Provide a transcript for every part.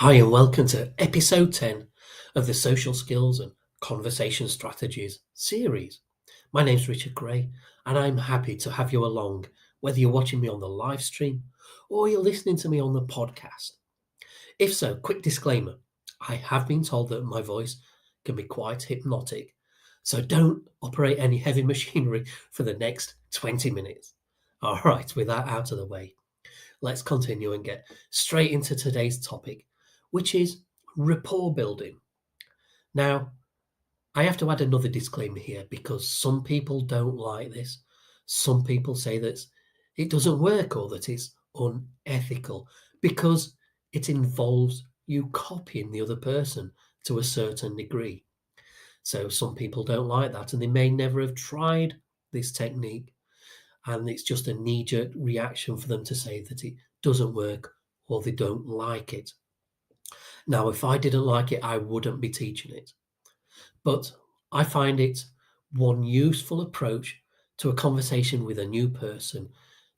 Hi, and welcome to episode 10 of the Social Skills and Conversation Strategies series. My name's Richard Gray, and I'm happy to have you along, whether you're watching me on the live stream or you're listening to me on the podcast. If so, quick disclaimer, I have been told that my voice can be quite hypnotic, so don't operate any heavy machinery for the next 20 minutes. All right, with that out of the way, let's continue and get straight into today's topic, which is rapport building. Now, I have to add another disclaimer here because some people don't like this. Some people say that it doesn't work or that it's unethical because it involves you copying the other person to a certain degree. So some people don't like that and they may never have tried this technique, and it's just a knee-jerk reaction for them to say that it doesn't work or they don't like it. Now, if I didn't like it, I wouldn't be teaching it. But I find it one useful approach to a conversation with a new person,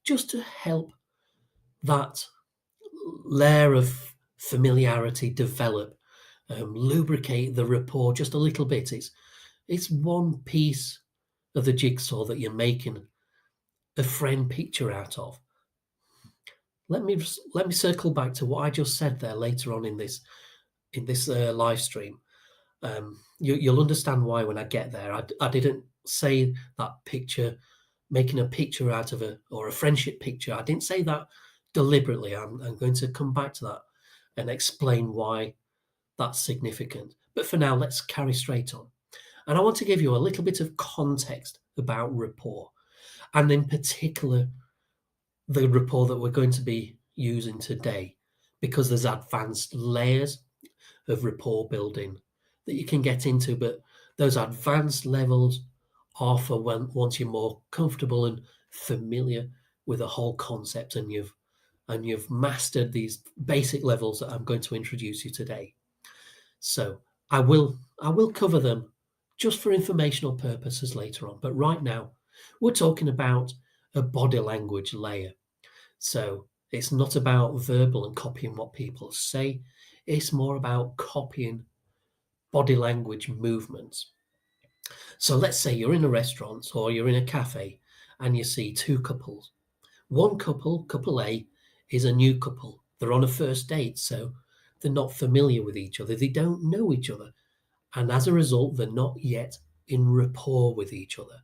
just to help that layer of familiarity develop, lubricate the rapport just a little bit. It's one piece of the jigsaw that you're making a friend picture out of. Let me circle back to what I just said there later on in this live stream. You'll understand why when I get there. I didn't say that picture, making a picture out of or a friendship picture. I didn't say that deliberately. I'm going to come back to that and explain why that's significant. But for now, let's carry straight on. And I want to give you a little bit of context about rapport, and in particular, the rapport that we're going to be using today, because there's advanced layers of rapport building that you can get into, but those advanced levels are for once you're more comfortable and familiar with the whole concept, and you've mastered these basic levels that I'm going to introduce you today. So I will cover them just for informational purposes later on, but right now we're talking about a body language layer. So it's not about verbal and copying what people say. It's more about copying body language movements. So let's say you're in a restaurant or you're in a cafe and you see two couples. One couple, couple A, is a new couple. They're on a first date, so they're not familiar with each other. They don't know each other. And as a result, they're not yet in rapport with each other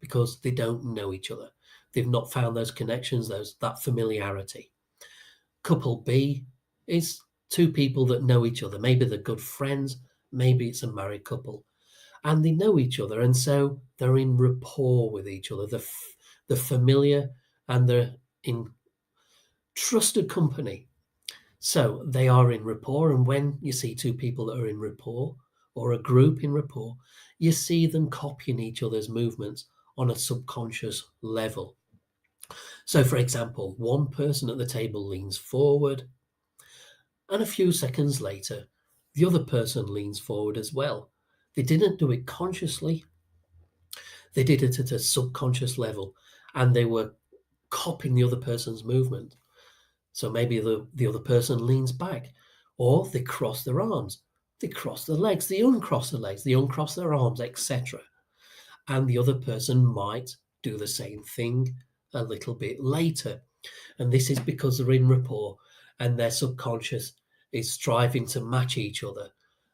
because they don't know each other. They've not found those connections, that familiarity. Couple B is two people that know each other. Maybe they're good friends, maybe it's a married couple, and they know each other, and so they're in rapport with each other. They're familiar and they're in trusted company. So they are in rapport, and when you see two people that are in rapport or a group in rapport, you see them copying each other's movements on a subconscious level. So, for example, one person at the table leans forward, and a few seconds later, the other person leans forward as well. They didn't do it consciously, they did it at a subconscious level, and they were copying the other person's movement. So maybe the other person leans back, or they cross their arms, they cross their legs, they uncross their legs, they uncross their arms, etc. And the other person might do the same thing a little bit later. And this is because they're in rapport and their subconscious is striving to match each other,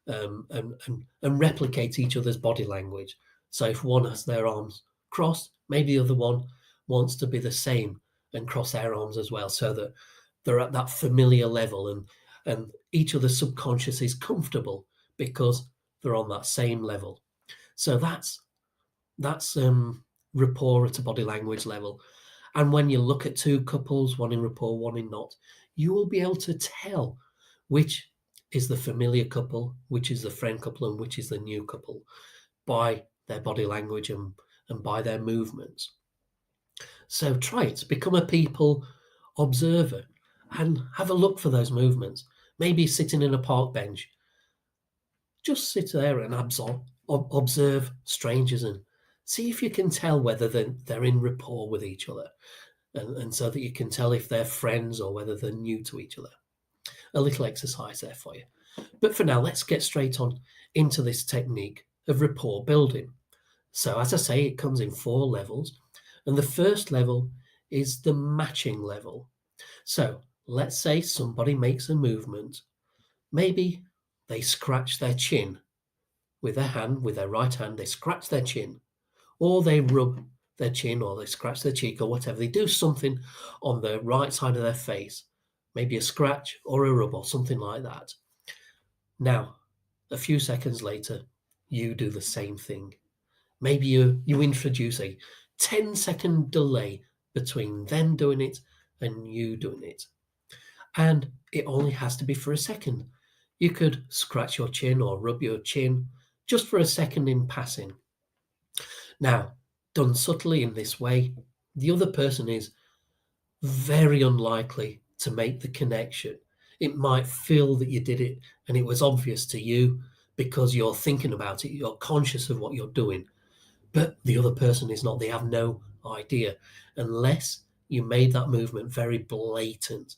and replicate each other's body language. So if one has their arms crossed, maybe the other one wants to be the same and cross their arms as well, so that they're at that familiar level, and each other's subconscious is comfortable because they're on that same level. So that's rapport at a body language level. And when you look at two couples, one in rapport, one in not, you will be able to tell which is the familiar couple, which is the friend couple, and which is the new couple by their body language and by their movements. So try it, become a people observer and have a look for those movements. Maybe sitting in a park bench, just sit there and observe strangers and see if you can tell whether they're in rapport with each other, and so that you can tell if they're friends or whether they're new to each other. a little exercise there for you. But for now, let's get straight on into this technique of rapport building. So, as I say, it comes in 4 levels, and the first level is the matching level. So, let's say somebody makes a movement. Maybe they scratch their chin with their hand, with their right hand, they scratch their chin, or they rub their chin, or they scratch their cheek, or whatever. They do something on the right side of their face, maybe a scratch or a rub or something like that. Now, a few seconds later, you do the same thing. Maybe you introduce a 10-second delay between them doing it and you doing it. And it only has to be for a second. You could scratch your chin or rub your chin just for a second in passing. Now, done subtly in this way, the other person is very unlikely to make the connection. It might feel that you did it and it was obvious to you because you're thinking about it, you're conscious of what you're doing. But the other person is not. They have no idea unless you made that movement very blatant.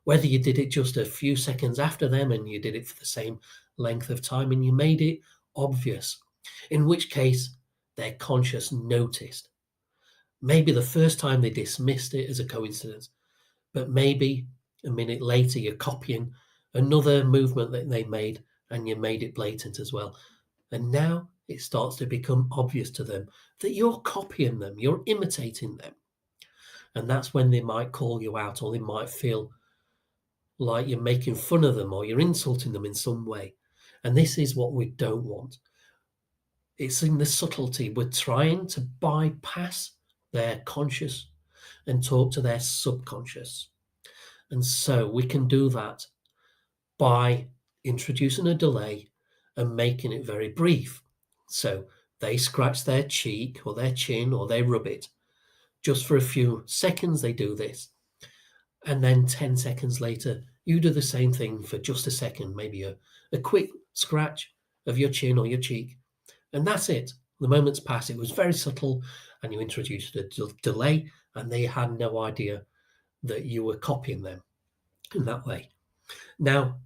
Whether you did it just a few seconds after them and you did it for the same length of time and you made it obvious, in which case their conscious noticed. Maybe the first time they dismissed it as a coincidence, but maybe a minute later you're copying another movement that they made and you made it blatant as well. And now it starts to become obvious to them that you're copying them, you're imitating them. And that's when they might call you out, or they might feel like you're making fun of them or you're insulting them in some way. And this is what we don't want. It's in the subtlety. We're trying to bypass their conscious and talk to their subconscious. And so we can do that by introducing a delay and making it very brief. So they scratch their cheek or their chin or they rub it. Just for a few seconds, they do this. And then 10 seconds later, you do the same thing for just a second, maybe a quick scratch of your chin or your cheek. And that's it. The moment's passed. It was very subtle, and you introduced a delay, and they had no idea that you were copying them in that way. Now,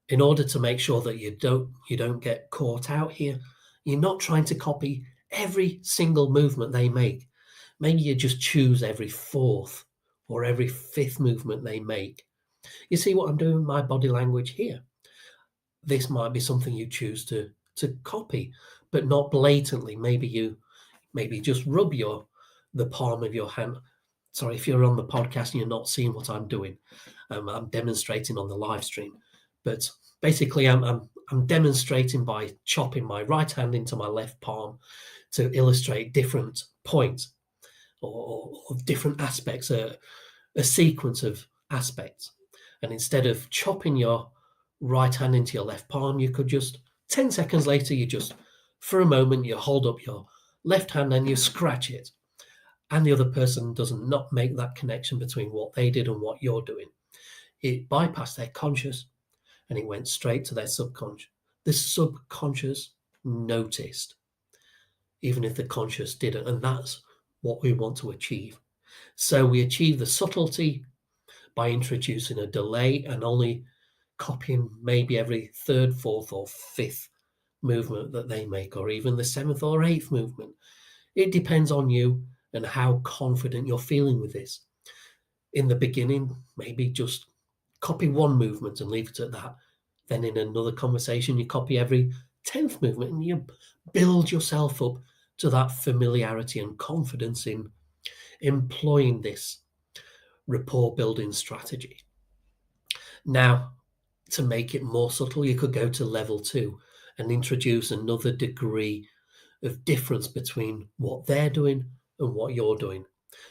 in order to make sure that you don't get caught out here, you're not trying to copy every single movement they make. Maybe you just choose every fourth or every fifth movement they make. You see what I'm doing with my body language here? This might be something you choose to copy, but not blatantly. Maybe you just rub the palm of your hand. Sorry, if you're on the podcast and you're not seeing what I'm doing, I'm demonstrating on the live stream. But basically, I'm demonstrating by chopping my right hand into my left palm to illustrate different points or different aspects, a sequence of aspects. And instead of chopping your right hand into your left palm, you could just 10 seconds later, you just, for a moment, you hold up your left hand and you scratch it. And the other person does not make that connection between what they did and what you're doing. It bypassed their conscious and it went straight to their subconscious. The subconscious noticed, even if the conscious didn't. And that's what we want to achieve. So we achieve the subtlety by introducing a delay and only copying maybe every third, fourth, or fifth movement that they make, or even the seventh or eighth movement. It depends on you and how confident you're feeling with this. In the beginning, maybe just copy one movement and leave it at that. Then in another conversation, you copy every 10th movement and you build yourself up to that familiarity and confidence in employing this rapport building strategy. Now, to make it more subtle, you could go to level 2 and introduce another degree of difference between what they're doing and what you're doing.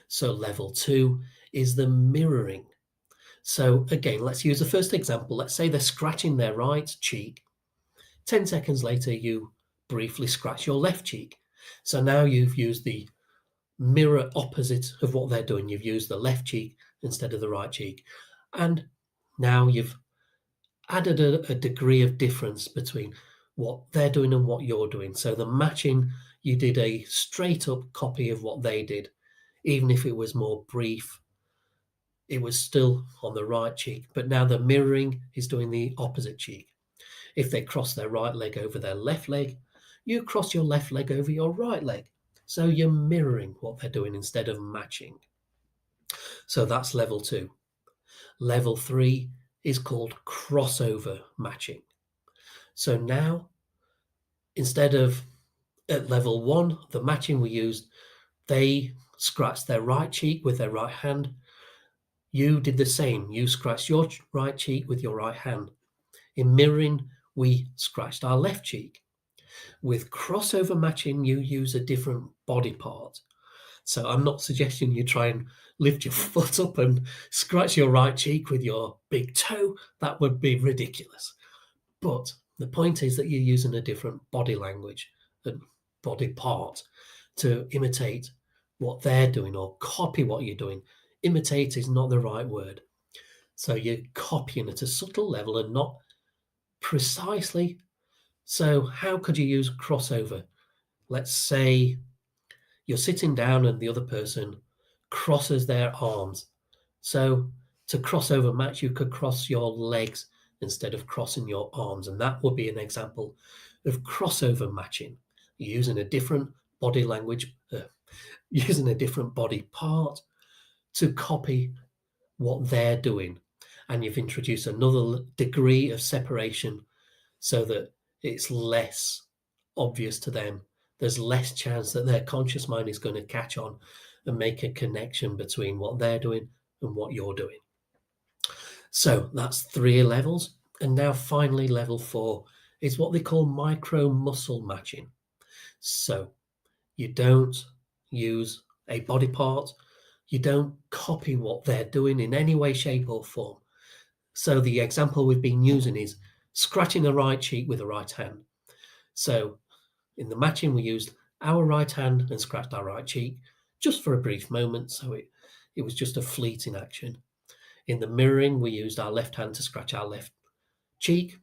So level 2 is the mirroring. So again, let's use the first example. Let's say they're scratching their right cheek. 10 seconds later, you briefly scratch your left cheek. So now you've used the mirror opposite of what they're doing. You've used the left cheek instead of the right cheek. And now you've added a degree of difference between what they're doing and what you're doing. So the matching, you did a straight up copy of what they did, even if it was more brief. it was still on the right cheek, but now the mirroring is doing the opposite cheek. If they cross their right leg over their left leg, you cross your left leg over your right leg. So you're mirroring what they're doing instead of matching. So that's level 2. Level 3 is called crossover matching. So now, instead of at level 1, the matching we used, they scratched their right cheek with their right hand. You did the same. You scratched your right cheek with your right hand. In mirroring, we scratched our left cheek. With crossover matching, you use a different body part. So I'm not suggesting you try and lift your foot up and scratch your right cheek with your big toe. That would be ridiculous. But the point is that you're using a different body language and body part to imitate what they're doing or copy what you're doing. Imitate is not the right word. So you're copying at a subtle level and not precisely. So how could you use crossover? Let's say you're sitting down and the other person crosses their arms. So to crossover match, you could cross your legs instead of crossing your arms. And that would be an example of crossover matching. You're using a different body language, using a different body part to copy what they're doing. And you've introduced another degree of separation so that it's less obvious to them. There's less chance that their conscious mind is going to catch on and make a connection between what they're doing and what you're doing. So that's 3 levels. And now finally, level 4 is what they call micro muscle matching. So you don't use a body part. You don't copy what they're doing in any way, shape, or form. So the example we've been using is scratching the right cheek with the right hand. So in the matching, we used our right hand and scratched our right cheek just for a brief moment. So it was just a fleeting action. In the mirroring, we used our left hand to scratch our left cheek.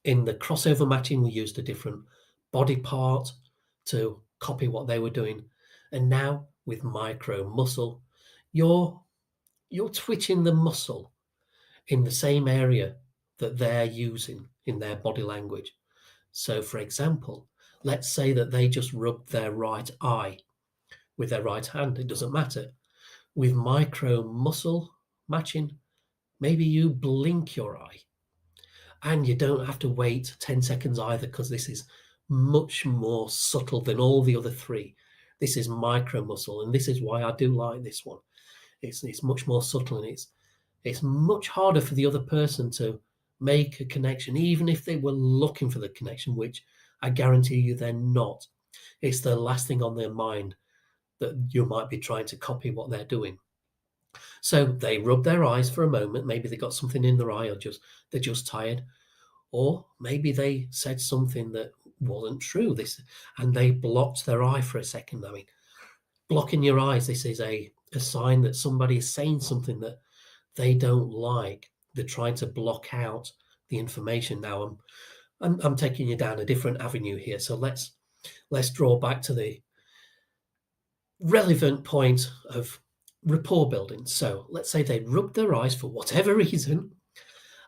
In the crossover matching, we used a different body part to copy what they were doing. And now with micro muscle, you're twitching the muscle in the same area that they're using in their body language. So for example, let's say that they just rubbed their right eye with their right hand. It doesn't matter. With micro muscle matching, maybe you blink your eye. And you don't have to wait 10 seconds either, because this is much more subtle than all the other 3. This is micro muscle, and this is why I do like this one. It's much more subtle, and it's much harder for the other person to make a connection, even if they were looking for the connection, which I guarantee you they're not. It's the last thing on their mind that you might be trying to copy what they're doing. So they rub their eyes for a moment. Maybe they got something in their eye, or they're just tired. Or maybe they said something that wasn't true. And they blocked their eye for a second. I mean, blocking your eyes, this is a sign that somebody is saying something that they don't like. They're trying to block out the information. Now I'm taking you down a different avenue here. So let's draw back to the relevant point of rapport building. So let's say they rubbed their eyes for whatever reason,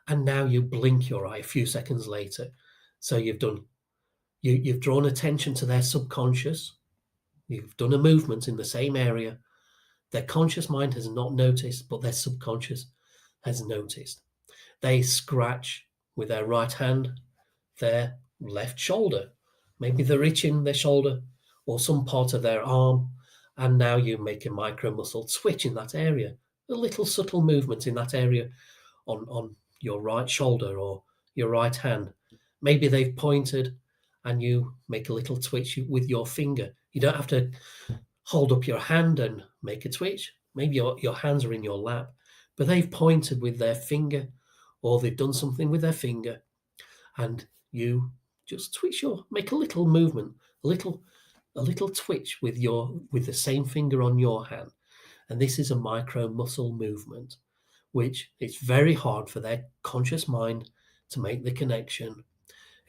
and now you blink your eye a few seconds later. So you've drawn attention to their subconscious. You've done a movement in the same area. Their conscious mind has not noticed, but their subconscious has noticed. They scratch with their right hand their left shoulder. Maybe they're itching their shoulder or some part of their arm, and now you make a micro muscle twitch in that area, a little subtle movement in that area on your right shoulder or your right hand. Maybe they've pointed and you make a little twitch with your finger. You don't have to hold up your hand and make a twitch. Maybe your hands are in your lap, but they've pointed with their finger, or they've done something with their finger, and you just make a little movement, a little twitch with the same finger on your hand. And this is a micro muscle movement, which it's very hard for their conscious mind to make the connection.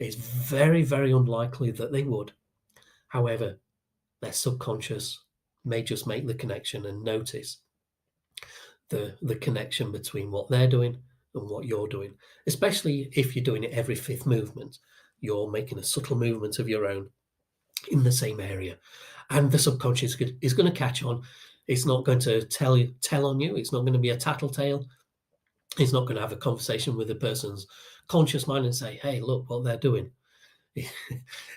It's very, very unlikely that they would. However, their subconscious may just make the connection and notice. the connection between what they're doing and what you're doing, especially if you're doing it every fifth movement. You're making a subtle movement of your own in the same area, and the subconscious is going to catch on. It's not going to tell on you. It's not going to be a tattletale. It's not going to have a conversation with the person's conscious mind and say, "Hey, look what they're doing."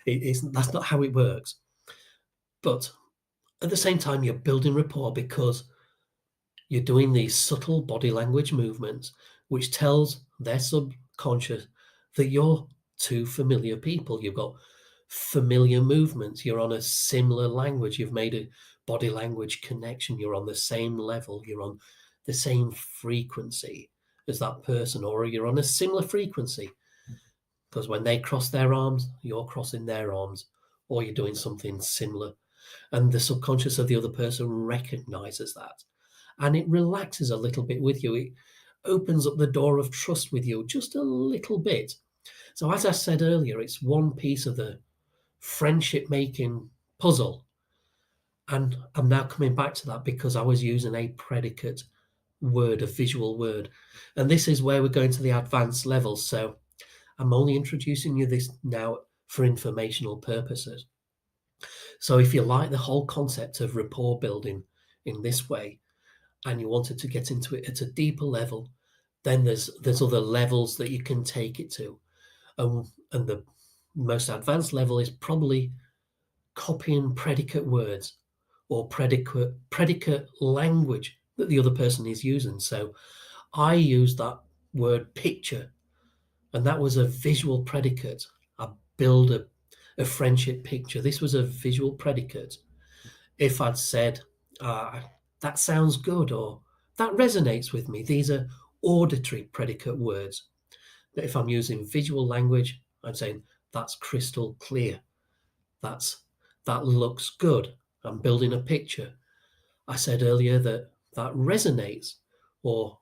That's not how it works. But at the same time, you're building rapport because you're doing these subtle body language movements, which tells their subconscious that you're two familiar people. You've got familiar movements. You're on a similar language. You've made a body language connection. You're on the same level. You're on the same frequency as that person, or you're on a similar frequency because when they cross their arms, you're crossing their arms, or you're doing something similar. And the subconscious of the other person recognizes that. And it relaxes a little bit with you. It opens up the door of trust with you just a little bit. So, as I said earlier, it's one piece of the friendship making puzzle. And I'm now coming back to that because I was using a predicate word, a visual word. And this is where we're going to the advanced levels. So, I'm only introducing you this now for informational purposes. So, if you like the whole concept of rapport building in this way, and you wanted to get into it at a deeper level, then there's other levels that you can take it to. And the most advanced level is probably copying predicate words or predicate language that the other person is using. So I used that word picture, and that was a visual predicate. I build a friendship picture. This was a visual predicate. If I'd said, that sounds good, or that resonates with me, these are auditory predicate words. That if I'm using visual language, I'm saying that's crystal clear. That looks good. I'm building a picture. I said earlier that resonates, or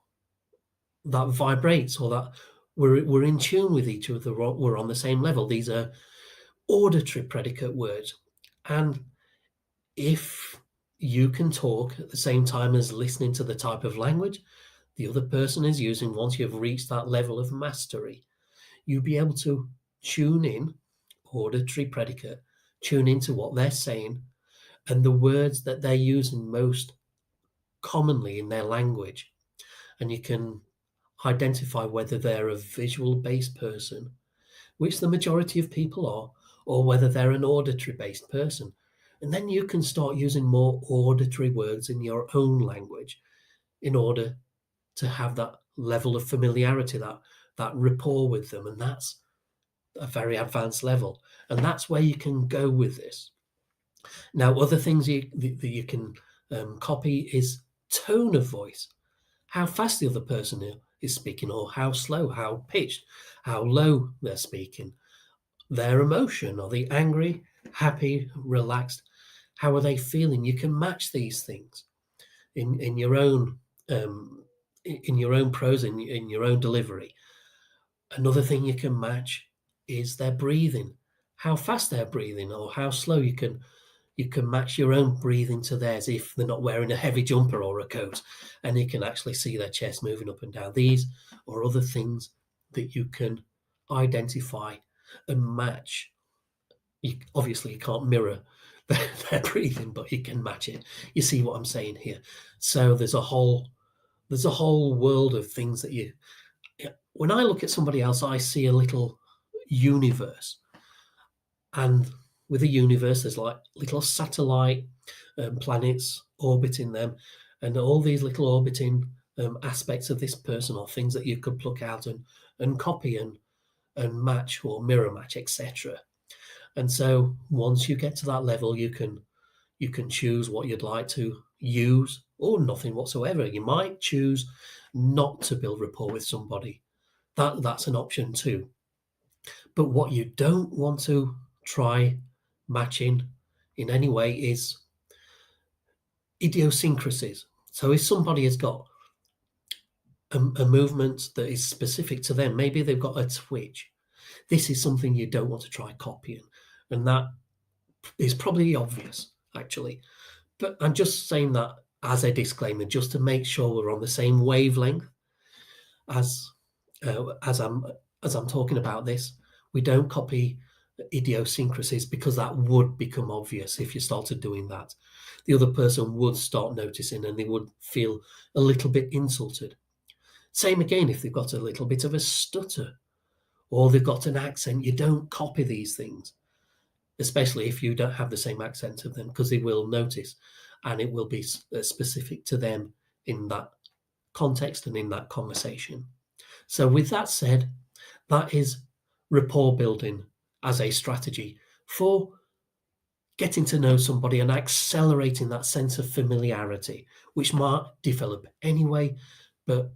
that vibrates, or that we're in tune with each other. We're on the same level. These are auditory predicate words. And if you can talk at the same time as listening to the type of language the other person is using, once you've reached that level of mastery, you'll be able to tune in, auditory predicate, tune into what they're saying and the words that they're using most commonly in their language. And you can identify whether they're a visual based person, which the majority of people are, or whether they're an auditory based person. And then you can start using more auditory words in your own language in order to have that level of familiarity, that rapport with them. And that's a very advanced level. And that's where you can go with this. Now, other things that you can copy is tone of voice, how fast the other person is speaking, or how slow, how pitched, how low they're speaking, their emotion. Are they angry, happy, relaxed? How are they feeling? You can match these things in your own prose, in your own delivery. Another thing you can match is their breathing, how fast they're breathing or how slow. You can match your own breathing to theirs if they're not wearing a heavy jumper or a coat, and you can actually see their chest moving up and down. These or other things that you can identify and match. Obviously, you can't mirror their breathing, but you can match it. You see what I'm saying here? So there's a whole world of things that you. When I look at somebody else, I see a little universe, and with a universe, there's like little satellite planets orbiting them, and all these little orbiting aspects of this person or things that you could pluck out and copy and match or mirror match, etc. And so once you get to that level, you can choose what you'd like to use or nothing whatsoever. You might choose not to build rapport with somebody. That's an option too. But what you don't want to try matching in any way is idiosyncrasies. So if somebody has got a movement that is specific to them, maybe they've got a twitch. This is something you don't want to try copying. And that is probably obvious, actually. But I'm just saying that as a disclaimer, just to make sure we're on the same wavelength as uh, as I'm as I'm talking about this. We don't copy idiosyncrasies, because that would become obvious if you started doing that. The other person would start noticing and they would feel a little bit insulted. Same again if they've got a little bit of a stutter or they've got an accent. You don't copy these things, especially if you don't have the same accent of them, because they will notice and it will be specific to them in that context and in that conversation. So, with that said, that is rapport building as a strategy for getting to know somebody and accelerating that sense of familiarity, which might develop anyway, but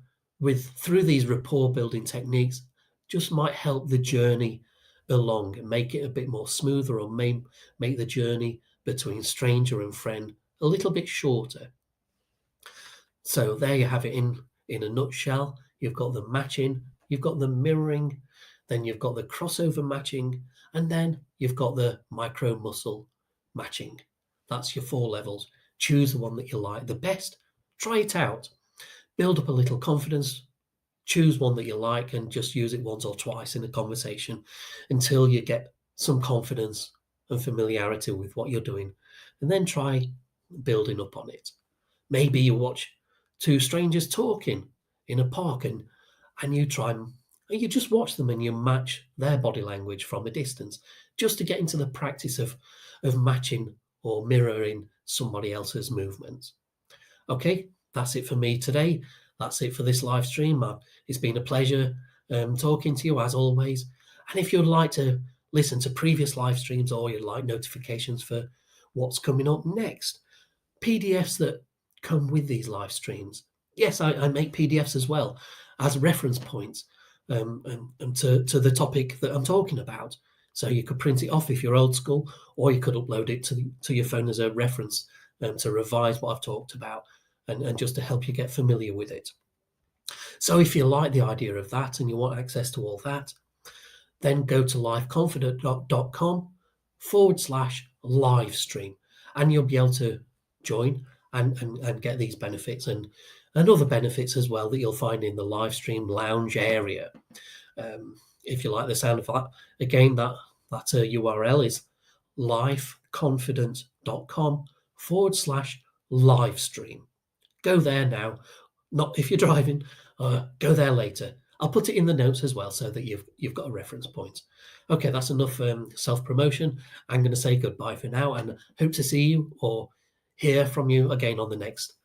through these rapport building techniques, just might help the journey along and make it a bit more smoother, or make the journey between stranger and friend a little bit shorter. So there you have it in a nutshell. You've got the matching, you've got the mirroring, then you've got the crossover matching, and then you've got the micro muscle matching. That's your 4 levels. Choose the one that you like the best. Try it out. Build up a little confidence. Choose one that you like and just use it once or twice in a conversation until you get some confidence and familiarity with what you're doing. And then try building up on it. Maybe you watch 2 strangers talking in a park, and you just watch them and you match their body language from a distance, just to get into the practice of matching or mirroring somebody else's movements. Okay, that's it for me today. That's it for this live stream. It's been a pleasure talking to you as always. And if you'd like to listen to previous live streams, or you'd like notifications for what's coming up next, PDFs that come with these live streams. Yes, I make PDFs as well as reference points and to the topic that I'm talking about. So you could print it off if you're old school, or you could upload it to your phone as a reference to revise what I've talked about, and just to help you get familiar with it. So if you like the idea of that and you want access to all that, then go to lifeconfident.com/live stream, and you'll be able to join and get these benefits and other benefits as well that you'll find in the live stream lounge area. If you like the sound of that, again, that URL is lifeconfident.com/live stream. Go there now. Not if you're driving, go there later. I'll put it in the notes as well so that you've got a reference point. Okay, that's enough self-promotion. I'm going to say goodbye for now and hope to see you or hear from you again on the next